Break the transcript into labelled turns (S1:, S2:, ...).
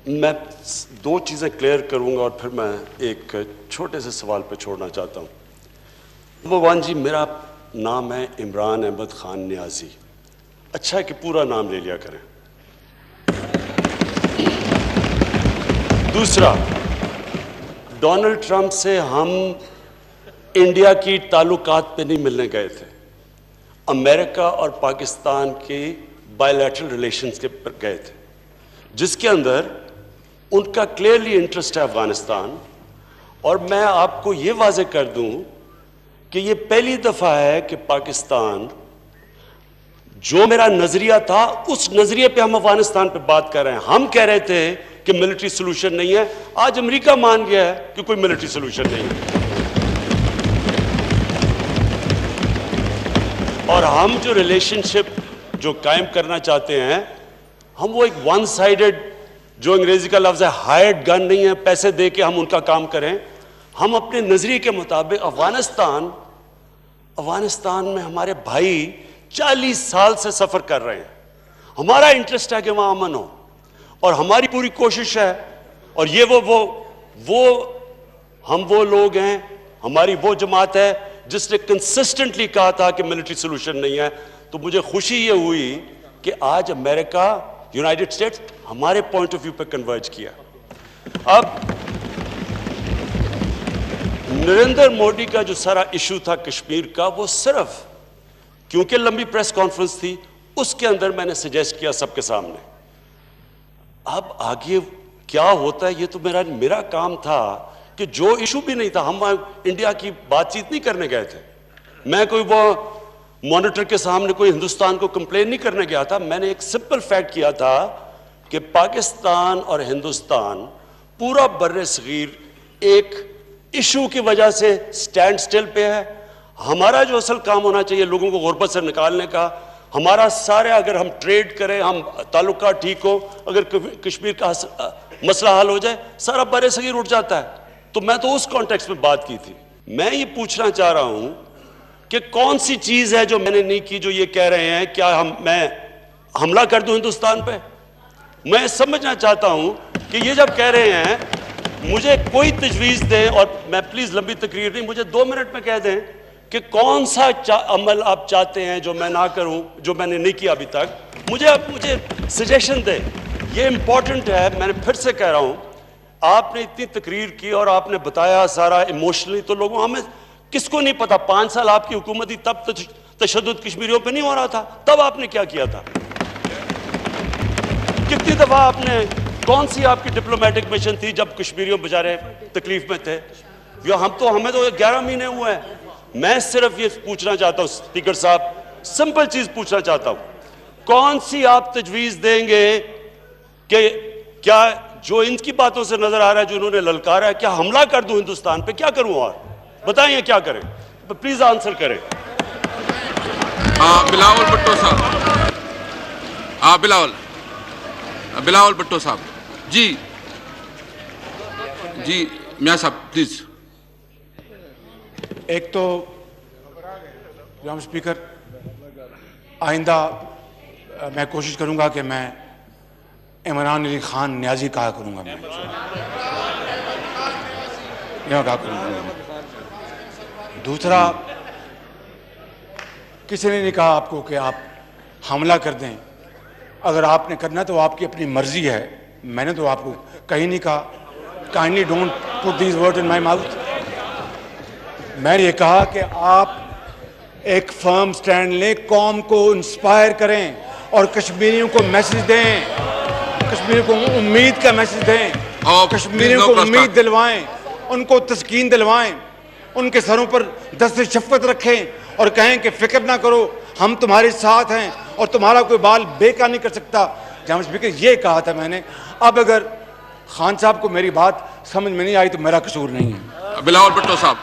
S1: میں دو چیزیں کلیئر کروں گا اور پھر میں ایک چھوٹے سے سوال پہ چھوڑنا چاہتا ہوں. نمبر ون جی، میرا نام ہے عمران احمد خان نیازی. اچھا ہے کہ پورا نام لے لیا کریں. دوسرا، ڈونلڈ ٹرمپ سے ہم انڈیا کی تعلقات پہ نہیں ملنے گئے تھے، امریکہ اور پاکستان کی بائی لیٹرل ریلیشنز کے پر گئے تھے، جس کے اندر ان کا کلیئرلی انٹرسٹ ہے افغانستان. اور میں آپ کو یہ واضح کر دوں کہ یہ پہلی دفعہ ہے کہ پاکستان، جو میرا نظریہ تھا اس نظریے پہ ہم افغانستان پہ بات کر رہے ہیں. ہم کہہ رہے تھے کہ ملٹری سولوشن نہیں ہے، آج امریکہ مان گیا ہے کہ کوئی ملٹری سولوشن نہیں ہے. اور ہم جو ریلیشن شپ جو قائم کرنا چاہتے ہیں، ہم وہ ایک ون سائیڈڈ، جو انگریزی کا لفظ ہے ہائرڈ گن نہیں ہے، پیسے دے کے ہم ان کا کام کریں. ہم اپنے نظریے کے مطابق افغانستان میں ہمارے بھائی 40 سال سے سفر کر رہے ہیں. ہمارا انٹرسٹ ہے کہ وہاں امن ہو، اور ہماری پوری کوشش ہے. اور یہ ہم وہ لوگ ہیں، ہماری وہ جماعت ہے جس نے کنسسٹنٹلی کہا تھا کہ ملٹری سولوشن نہیں ہے. تو مجھے خوشی یہ ہوئی کہ آج امریکہ، یونائٹڈ اسٹیٹس ہمارے پوائنٹ آف ویو پہ کنورج کیا. اب نریندر مودی کا جو سارا ایشو تھا کشمیر کا، وہ صرف کیونکہ لمبی پریس کانفرنس تھی، اس کے اندر میں نے سجیسٹ کیا سب کے سامنے. اب آگے کیا ہوتا ہے یہ تو میرا کام تھا کہ جو ایشو بھی نہیں تھا، ہم انڈیا کی بات چیت نہیں کرنے گئے تھے. میں کوئی وہ مانیٹر کے سامنے کوئی ہندوستان کو کمپلین نہیں کرنے گیا تھا. میں نے ایک سمپل فیکٹ کیا تھا کہ پاکستان اور ہندوستان پورا بر صغیر ایک ایشو کی وجہ سے سٹینڈ سٹل پہ ہے. ہمارا جو اصل کام ہونا چاہیے لوگوں کو غربت سے نکالنے کا، ہمارا سارے، اگر ہم ٹریڈ کریں، ہم تعلقات ٹھیک ہو، اگر کشمیر کا مسئلہ حل ہو جائے، سارا بر صغیر اٹھ جاتا ہے. تو میں تو اس کانٹیکس میں بات کی تھی. میں یہ پوچھنا چاہ رہا ہوں کہ کون سی چیز ہے جو میں نے نہیں کی جو یہ کہہ رہے ہیں کیا میں حملہ کر دوں ہندوستان پہ؟ میں سمجھنا چاہتا ہوں کہ یہ جب کہہ رہے ہیں، مجھے کوئی تجویز دیں، اور میں پلیز لمبی تقریر نہیں، مجھے 2 منٹ میں کہہ دیں کہ کون سا عمل آپ چاہتے ہیں جو میں نہ کروں، جو میں نے نہیں کیا ابھی تک. مجھے سجیشن دیں. یہ امپورٹنٹ ہے. میں نے پھر سے کہہ رہا ہوں، آپ نے اتنی تقریر کی اور آپ نے بتایا سارا ایموشنلی، تو لوگوں ہمیں کس کو نہیں پتا 5 سال آپ کی حکومت تھی، تب تشدد کشمیریوں پہ نہیں ہو رہا تھا. تب آپ نے کیا کیا تھا؟ کتنی دفعہ آپ نے، کون سی آپ کی ڈپلومیٹک مشن تھی جب کشمیریوں بیچارے تکلیف میں تھے؟ ہمیں تو 11 مہینے ہوئے ہیں. میں صرف یہ پوچھنا چاہتا ہوں اسپیکر صاحب، سمپل چیز پوچھنا چاہتا ہوں، کون سی آپ تجویز دیں گے کہ کیا جو ان کی باتوں سے نظر آ رہا ہے، جو انہوں نے للکارا ہے، کیا حملہ کر دوں ہندوستان پہ؟ کیا کروں؟ اور بتائیں کیا کریں؟ پلیز آنسر کریں.
S2: بلاول بھٹو صاحب، بلاول بھٹو صاحب. جی میاں صاحب پلیز.
S3: ایک تو جناب اسپیکر، آئندہ میں کوشش کروں گا کہ میں عمران علی خان نیازی کہا کروں گا. میں کہا کروں گا. دوسرا، کسی نے نہیں کہا آپ کو کہ آپ حملہ کر دیں. اگر آپ نے کرنا تو آپ کی اپنی مرضی ہے. میں نے تو آپ کو کہیں نہیں کہا. Kindly don't put these word in my mouth. میں نے یہ کہا کہ آپ ایک فرم سٹینڈ لیں، قوم کو انسپائر کریں اور کشمیریوں کو میسج دیں، کشمیریوں کو امید کا میسج دیں، کشمیریوں کو امید دلوائیں، ان کو تسکین دلوائیں، ان کے سروں پر دست شفقت رکھیں اور کہیں کہ فکر نہ کرو، ہم تمہارے ساتھ ہیں اور تمہارا کوئی بال بیکار نہیں کر سکتا. جناب اسپیکر، یہ کہا تھا میں نے. اب اگر خان صاحب کو میری بات سمجھ میں نہیں آئی تو میرا قصور نہیں ہے.
S2: بلاول بھٹو صاحب.